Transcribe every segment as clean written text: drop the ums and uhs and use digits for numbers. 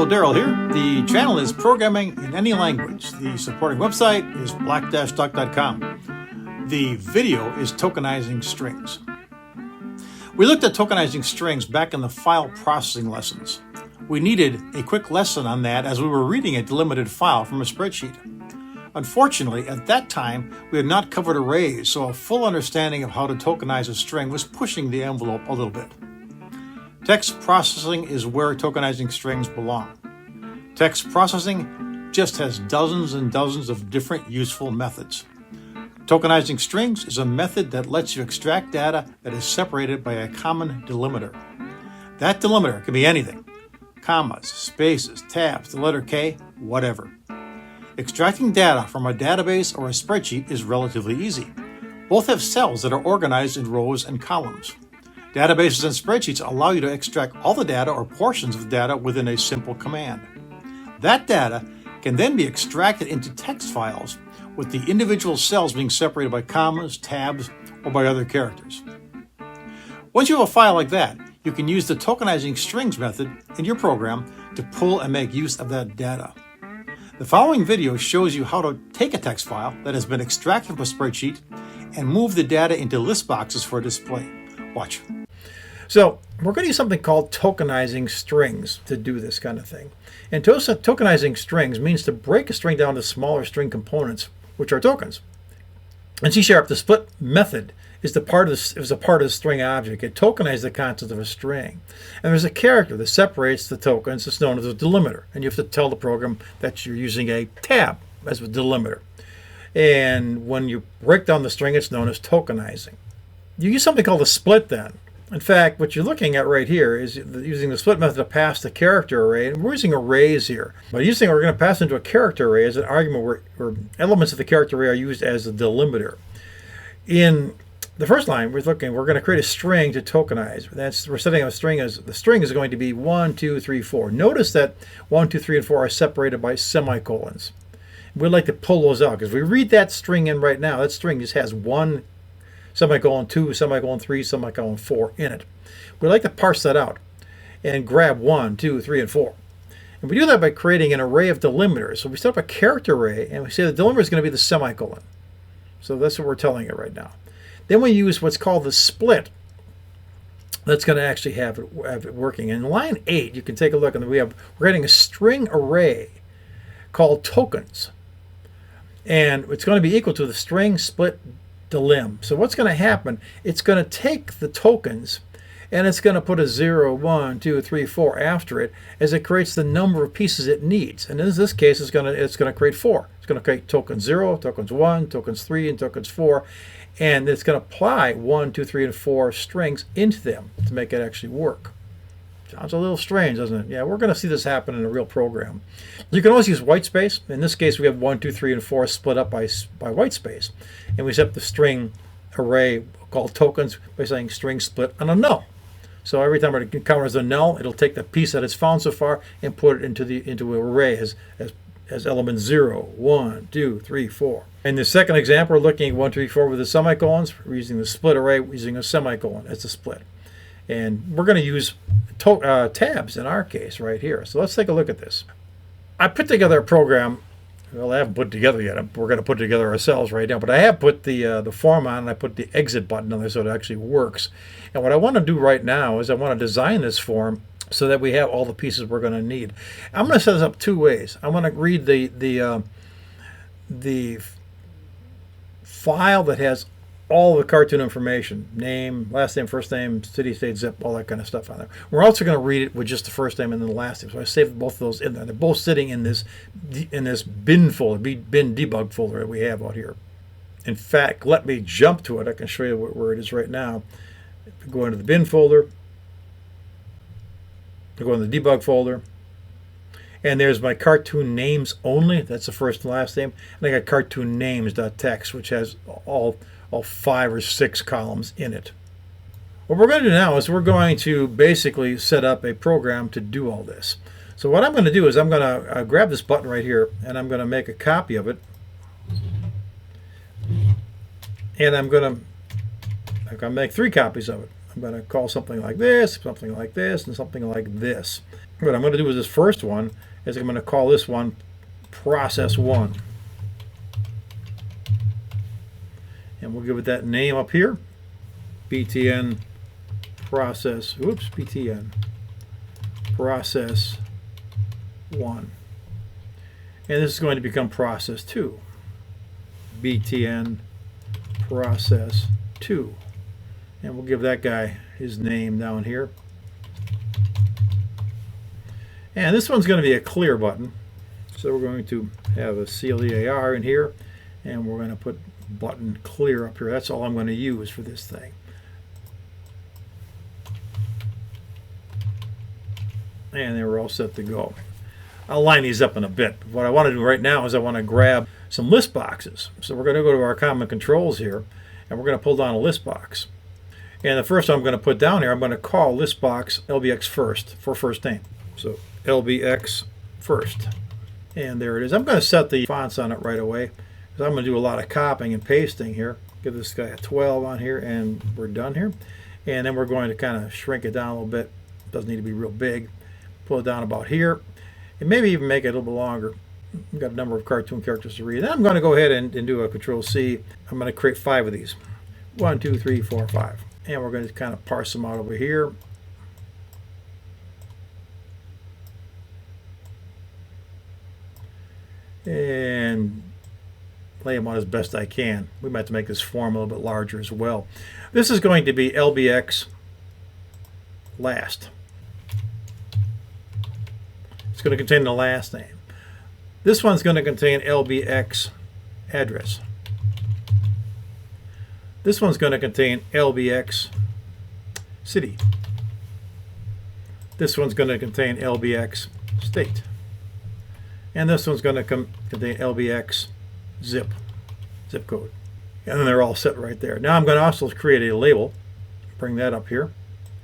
Daryl here. The channel is Programming in Any Language. The supporting website is black-duck.com. The video is Tokenizing Strings. We looked at tokenizing strings back in the file processing lessons. We needed a quick lesson on that as we were reading a delimited file from a spreadsheet. Unfortunately, at that time, we had not covered arrays, so a full understanding of how to tokenize a string was pushing the envelope a little bit. Text processing is where tokenizing strings belong. Text processing just has dozens and dozens of different useful methods. Tokenizing strings is a method that lets you extract data that is separated by a common delimiter. That delimiter can be anything: commas, spaces, tabs, the letter K, whatever. Extracting data from a database or a spreadsheet is relatively easy. Both have cells that are organized in rows and columns. Databases and spreadsheets allow you to extract all the data or portions of the data within a simple command. That data can then be extracted into text files with the individual cells being separated by commas, tabs, or by other characters. Once you have a file like that, you can use the tokenizing strings method in your program to pull and make use of that data. The following video shows you how to take a text file that has been extracted from a spreadsheet and move the data into list boxes for display. Watch. So we're going to use something called tokenizing strings to do this kind of thing. And tokenizing strings means to break a string down to smaller string components, which are tokens. In C#, the split method is a part of the string object. It tokenizes the content of a string. And there's a character that separates the tokens. It's known as a delimiter. And you have to tell the program that you're using a tab as a delimiter. And when you break down the string, it's known as tokenizing. You use something called a split then. In fact, what you're looking at right here is using the split method to pass the character array. And we're using arrays here. But we're going to pass into a character array as an argument where elements of the character array are used as a delimiter. In the first line, we're going to create a string to tokenize. We're setting up a string as the string is going to be 1, 2, 3, 4. Notice that 1, 2, 3, and 4 are separated by semicolons. We'd like to pull those out because if we read that string in right now, that string just has 1 semicolon 2, semicolon 3, semicolon 4 in it. We'd like to parse that out and grab 1, 2, 3, and 4. And we do that by creating an array of delimiters. So we set up a character array and we say the delimiter is going to be the semicolon. So that's what we're telling it right now. Then we use what's called the split. That's going to actually have it working. In line 8, you can take a look, and we're creating a string array called tokens. And it's going to be equal to the string split delim. So what's going to happen, it's going to take the tokens and it's going to put a 0, 1, 2, 3, 4 after it as it creates the number of pieces it needs. And in this case, it's going to create 4. It's going to create tokens 0, tokens 1, tokens 3, and tokens 4. And it's going to apply 1, 2, 3, and 4 strings into them to make it actually work. Sounds a little strange, doesn't it? Yeah, we're going to see this happen in a real program. You can always use white space. In this case, we have 1, 2, 3, and 4 split up by white space. And we set up the string array called tokens by saying string split on a null. So every time it encounters a null, it'll take the piece that it's found so far and put it into an array as element 0, 1, 2, 3, 4. In the second example, we're looking at 1, 2, 3, 4 with the semicolons. We're using the split array, using a semicolon as a split. And we're going to use tabs in our case right here. So let's take a look at this. I put together a program. Well, I haven't put it together yet. We're going to put it together ourselves right now. But I have put the form on, and I put the exit button on there so it actually works. And what I want to do right now is I want to design this form so that we have all the pieces we're going to need. I'm going to set this up 2 ways. I want to read the file that has all the cartoon information, name, last name, first name, city, state, zip, all that kind of stuff on there. We're also going to read it with just the first name and then the last name. So I saved both of those in there. They're both sitting in this bin folder, bin debug folder that we have out here. In fact, let me jump to it. I can show you where it is right now. If we go into the bin folder, I go in the debug folder, and there's my cartoon names only. That's the first and last name. And I got cartoon names.txt, which has all 5 or 6 columns in it. What we're going to do now is we're going to basically set up a program to do all this. So what I'm going to do is I'm going to grab this button right here, and I'm going to make a copy of it. And I'm going to make 3 copies of it. I'm going to call something like this, and something like this. What I'm going to do with this first one is I'm going to call this one process 1. And we'll give it that name up here. btn process, btn process 1. And this is going to become process 2. btn process 2. And we'll give that guy his name down here. And this one's going to be a clear button. So we're going to have a clear in here, and we're going to put button clear up here. That's all I'm going to use for this thing. And then we're all set to go. I'll line these up in a bit. What I want to do right now is I want to grab some list boxes. So we're going to go to our common controls here, and we're going to pull down a list box. And the first one I'm going to put down here, I'm going to call list box LBX first for first name. So LBX first. And there it is. I'm going to set the fonts on it right away, because I'm going to do a lot of copying and pasting here. Give this guy a 12 on here, and we're done here. And then we're going to kind of shrink it down a little bit. It doesn't need to be real big. Pull it down about here, and maybe even make it a little bit longer. I've got a number of cartoon characters to read. Then I'm going to go ahead and do a Control C. I'm going to create 5 of these. 1, 2, 3, 4, 5. And we're going to kind of parse them out over here. And lay them out as best I can. We might have to make this form a little bit larger as well. This is going to be LBX last. It's going to contain the last name. This one's going to contain LBX address. This one's going to contain LBX city. This one's going to contain LBX state. And this one's going to contain LBX zip code. And then they're all set right there. Now I'm going to also create a label. Bring that up here.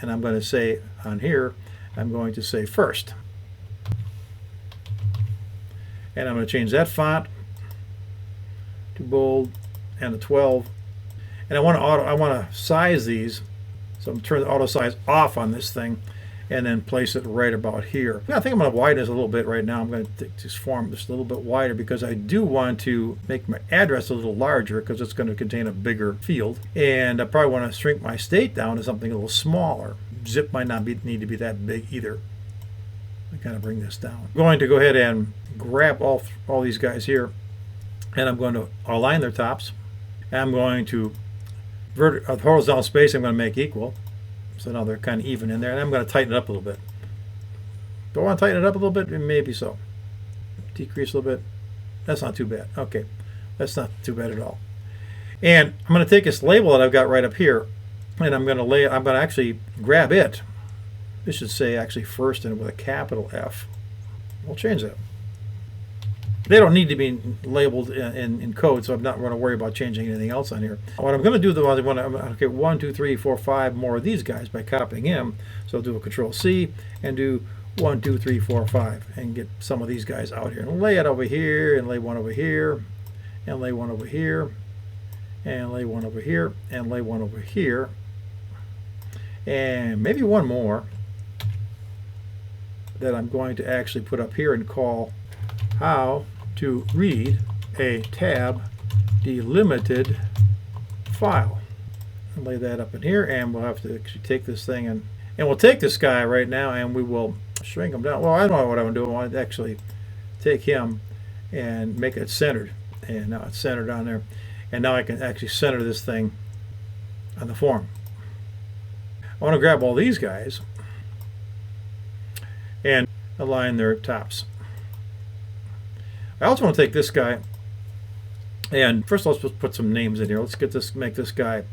And I'm going to say on here, I'm going to say first. And I'm going to change that font to bold and a 12. And I want to size these. So I'm turning the auto size off on this thing, and then place it right about here. I think I'm going to widen this a little bit right now. I'm going to take this form just a little bit wider, because I do want to make my address a little larger, because it's going to contain a bigger field. And I probably want to shrink my state down to something a little smaller. Zip might not need to be that big either. I kind of bring this down. I'm going to go ahead and grab all these guys here, and I'm going to align their tops. And I'm going to horizontal space I'm going to make equal. So now they're kind of even in there. And I'm going to tighten it up a little bit. Do I want to tighten it up a little bit? Maybe so. Decrease a little bit. That's not too bad. Okay. That's not too bad at all. And I'm going to take this label that I've got right up here, and I'm going to actually grab it. This should say actually first and with a capital F. We'll change that. They don't need to be labeled in code, so I'm not going to worry about changing anything else on here. What I'm going to do though is I'm going to get 1, 2, 3, 4, 5 more of these guys by copying him. So I'll do a Control C and do 1, 2, 3, 4, 5 and get some of these guys out here. And lay it over here, and lay one over here, and lay one over here, and lay one over here, and lay one over here, and maybe one more that I'm going to actually put up here and call how to read a tab delimited file. And lay that up in here, and we'll have to actually take this thing and we'll take this guy right now, and we will shrink him down. Well, I don't know what I want to do. I want to actually take him and make it centered, and now it's centered on there, and now I can actually center this thing on the form. I want to grab all these guys and align their tops. I also want to take this guy, and first let's put some names in here. Let's get this, make this guy.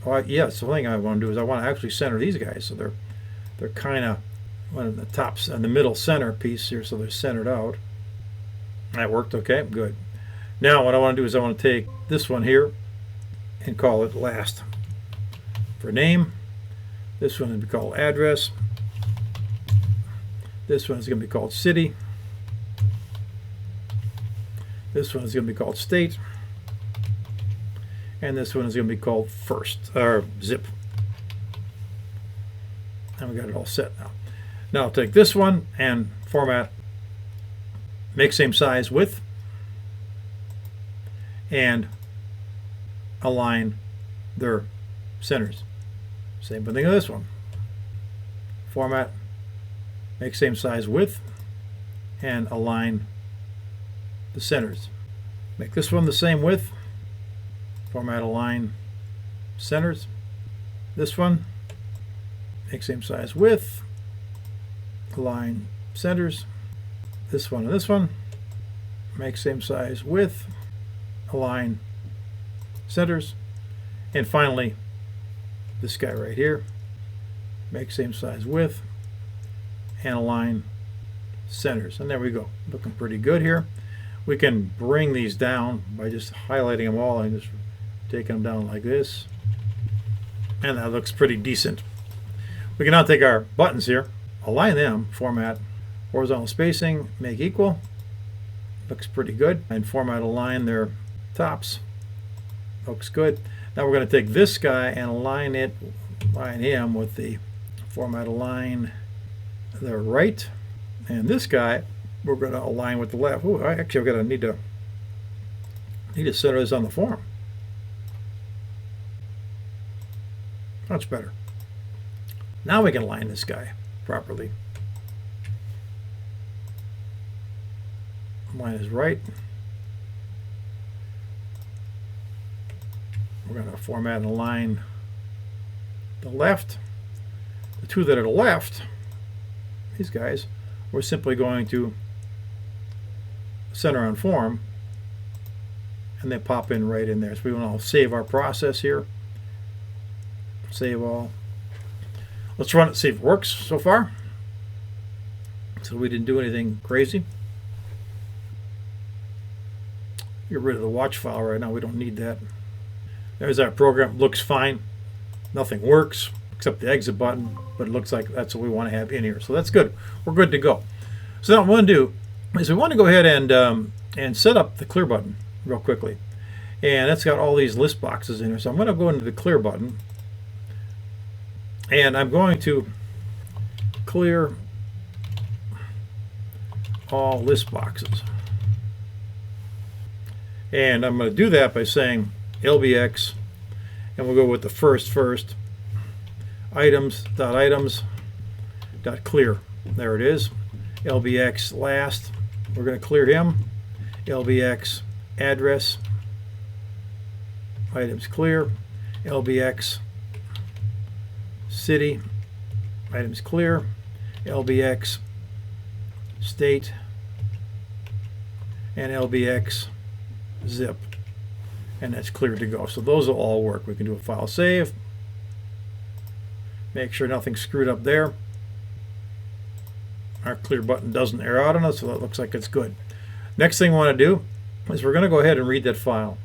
Oh, yes, the thing I want to do is I want to actually center these guys, so they're kind of one of the tops and the middle center piece here, so they're centered out. That worked okay, good. Now what I want to do is I want to take this one here and call it last for name. This one will be called address. This one is going to be called city. This one is going to be called state. And this one is going to be called first, or zip. And we got it all set now. Now I'll take this one and format, make same size width, and align their centers. Same thing with this one. Format, make same size width, and align the centers. Make this one the same width, format, align centers. This one, make same size width, align centers. This one and this one, make same size width, align centers. And finally, this guy right here, make same size width and align centers. And there we go, looking pretty good here. We can bring these down by just highlighting them all and just taking them down like this, and that looks pretty decent. We can now take our buttons here, align them, format, horizontal spacing, make equal, looks pretty good, and format, align their tops, looks good. Now we're going to take this guy and align him with the format, align the right, and this guy we're going to align with the left. Oh, actually, we're going to need to center this on the form. Much better. Now we can align this guy properly. Align his right. We're going to format and align the left. The two that are to the left, these guys, we're simply going to center on form, and they pop in right in there. So we want to save our process here. Save all. Let's run it, see if it works so far. So we didn't do anything crazy. Get rid of the watch file right now. We don't need that. There's our program. Looks fine. Nothing works except the exit button, but it looks like that's what we want to have in here. So that's good. We're good to go. So now what we want to do is we want to go ahead and set up the clear button real quickly. And that's got all these list boxes in here. So I'm going to go into the clear button, and I'm going to clear all list boxes. And I'm going to do that by saying LBX, and we'll go with the first, items.items.clear. There it is. LBX last, we're going to clear him. LBX address, items clear. LBX city, items clear. LBX state, and LBX zip, and that's clear to go. So those will all work. We can do a file save, make sure nothing's screwed up there. Our clear button doesn't error out on us, so that looks like it's good. Next thing we want to do is we're going to go ahead and read that file.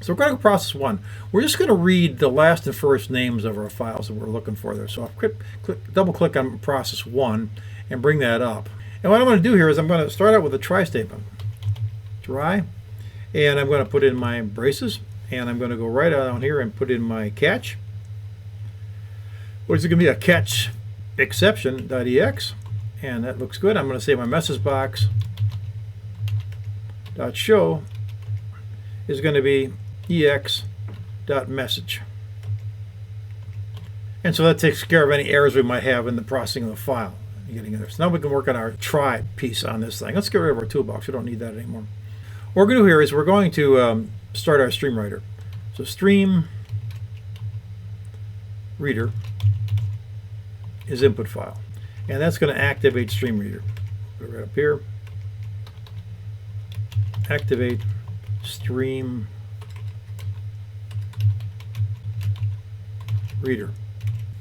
So we're going to go process one. We're just going to read the last and first names of our files that we're looking for there. So I'll double click on process one and bring that up. And what I'm going to do here is I'm going to start out with a try statement. Try. And I'm going to put in my braces, and I'm going to go right down here and put in my catch, which is going to be a catch exception.ex, and that looks good. I'm going to say my message box .show is going to be ex.message. And so that takes care of any errors we might have in the processing of the file. So now we can work on our try piece on this thing. Let's get rid of our toolbox. We don't need that anymore. What we're going to do here is we're going to start our stream writer. So stream reader is input file, and that's going to activate stream reader. Put it right up here. Activate stream reader.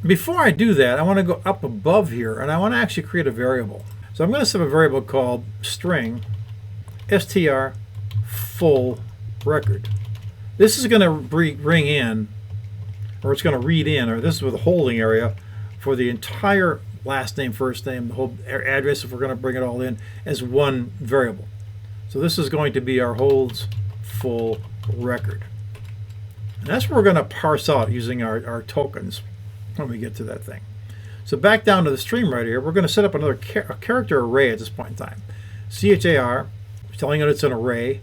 Before I do that, I want to go up above here, and I want to actually create a variable. So I'm going to set a variable called string str full record. This is going to bring in, or it's going to read in, or this is with a holding area for the entire last name, first name, the whole address, if we're going to bring it all in as one variable. So this is going to be our holds full record. And that's what we're going to parse out using our tokens when we get to that thing. So back down to the stream right here, we're going to set up another character array at this point in time. char, telling it it's an array,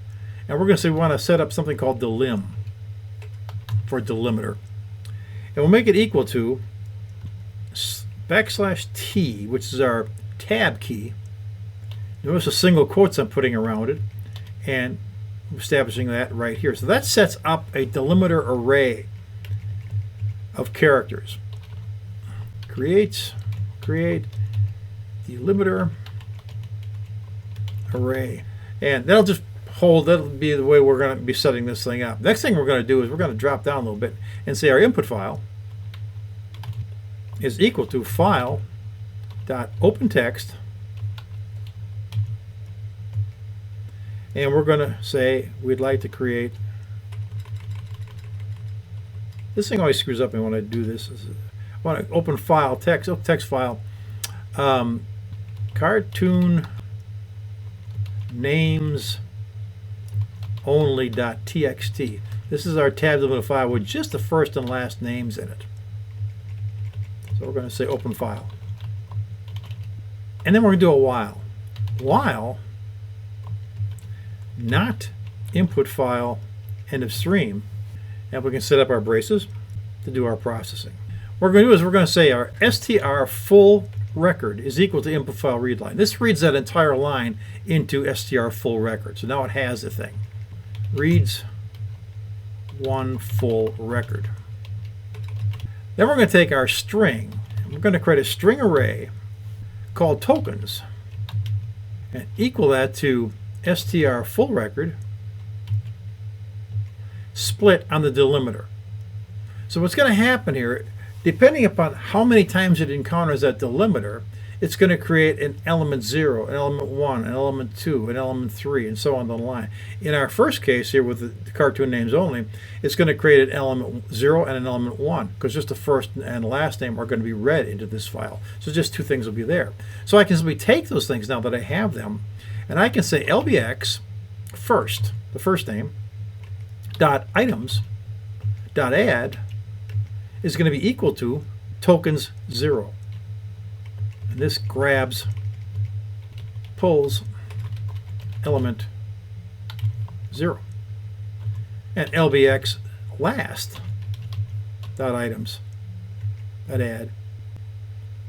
and we're going to say we want to set up something called delim for delimiter. And we'll make it equal to \t, which is our tab key. Notice the single quotes I'm putting around it, and establishing that right here. So that sets up a delimiter array of characters. Create delimiter array, and that'll just hold. That'll be the way we're going to be setting this thing up. Next thing we're going to do is we're going to drop down a little bit and say our input file is equal to file.openText, and we're going to say we'd like to create. This thing always screws up me when I do this. I want to open file, text file, cartoon names only.txt. This is our tab delimiter file with just the first and last names in it. So we're going to say open file. And then we're going to do a while. While not input file end of stream. And we can set up our braces to do our processing. What we're going to do is we're going to say our str full record is equal to input file read line. This reads that entire line into str full record. So now it has the thing. Reads one full record. Then we're going to take our string. And we're going to create a string array called tokens and equal that to str full record split on the delimiter. So what's going to happen here, depending upon how many times it encounters that delimiter, it's going to create an element 0, an element 1, an element 2, an element 3, and so on down the line. In our first case here with the cartoon names only, it's going to create an element 0 and an element 1, because just the first and last name are going to be read into this file. So just two things will be there. So I can simply take those things now that I have them, and I can say lbx first, the first name, dot items dot add is going to be equal to tokens 0. And this pulls element 0. And lbx last dot items dot add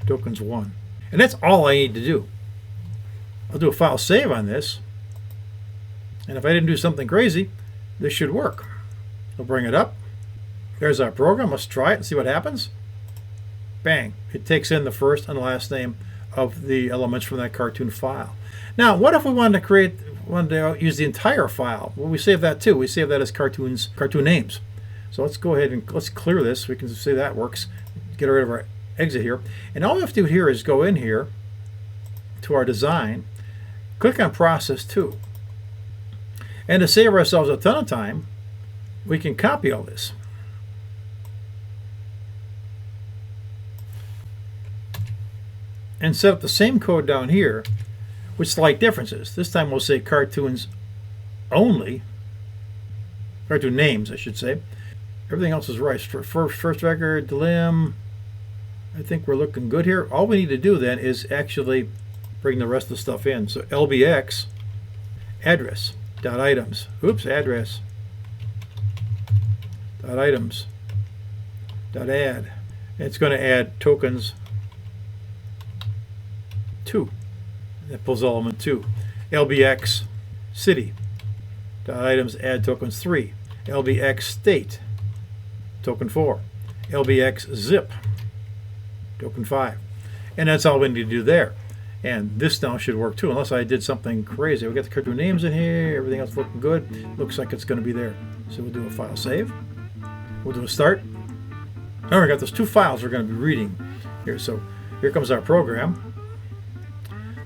tokens 1. And that's all I need to do. I'll do a file save on this, and if I didn't do something crazy, this should work. I'll bring it up. There's our program. Let's try it and see what happens. Bang. It takes in the first and last name of the elements from that cartoon file. Now, what if we wanted to use the entire file? Well, we save that too. We save that as cartoon names. So let's go ahead and let's clear this. We can see that works. Get rid of our exit here. And all we have to do here is go in here to our design, click on process 2. And to save ourselves a ton of time, we can copy all this. And set up the same code down here with slight differences. This time we'll say cartoons only, cartoon names I should say. Everything else is right. First record, delim, I think we're looking good here. All we need to do then is actually bring the rest of the stuff in. So lbx address dot items, address dot items dot add. It's going to add tokens 2. That pulls element 2. lbx city dot items add tokens 3. lbx state token 4. lbx zip token 5. And that's all we need to do there. And this now should work too, unless I did something crazy. We got the cartoon names in here, everything else looking good. Looks like it's going to be there. So we'll do a file save. We'll do a start. Now we got those two files we're going to be reading here. So here comes our program.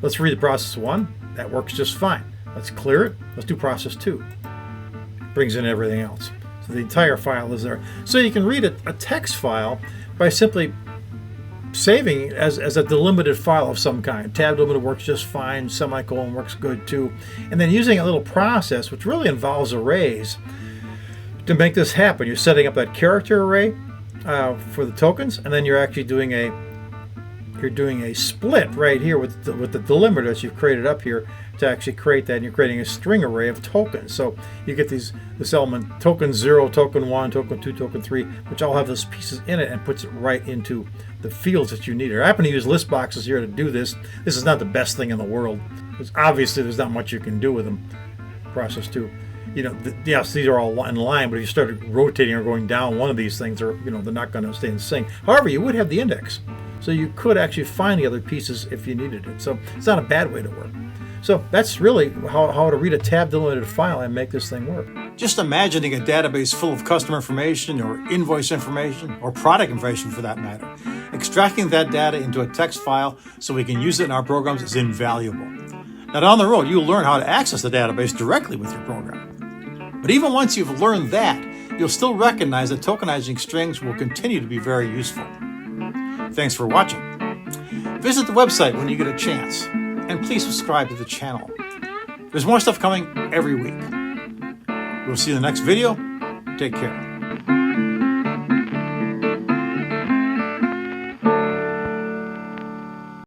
Let's read the process 1. That works just fine. Let's clear it. Let's do process 2. Brings in everything else. So the entire file is there. So you can read a text file by simply saving as a delimited file of some kind. Tab delimiter works just fine. Semicolon works good too. And then using a little process, which really involves arrays, to make this happen. You're setting up that character array for the tokens, and then you're actually doing a you're doing a split right here with the delimiter that you've created up here to actually create that, and you're creating a string array of tokens. So you get this element token 0, token 1, token 2, token 3, which all have those pieces in it, and puts it right into the fields that you need. I happen to use list boxes here to do this. This is not the best thing in the world, because obviously there's not much you can do with them. Process 2. Yes, these are all in line, but if you started rotating or going down one of these things, they're not going to stay in sync. However, you would have the index, so you could actually find the other pieces if you needed it. So it's not a bad way to work. So that's really how to read a tab delimited file and make this thing work. Just imagining a database full of customer information or invoice information or product information for that matter. Extracting that data into a text file so we can use it in our programs is invaluable. Now down the road, you'll learn how to access the database directly with your program. But even once you've learned that, you'll still recognize that tokenizing strings will continue to be very useful. Thanks for watching. Visit the website when you get a chance, and please subscribe to the channel. There's more stuff coming every week. We'll see you in the next video. Take care.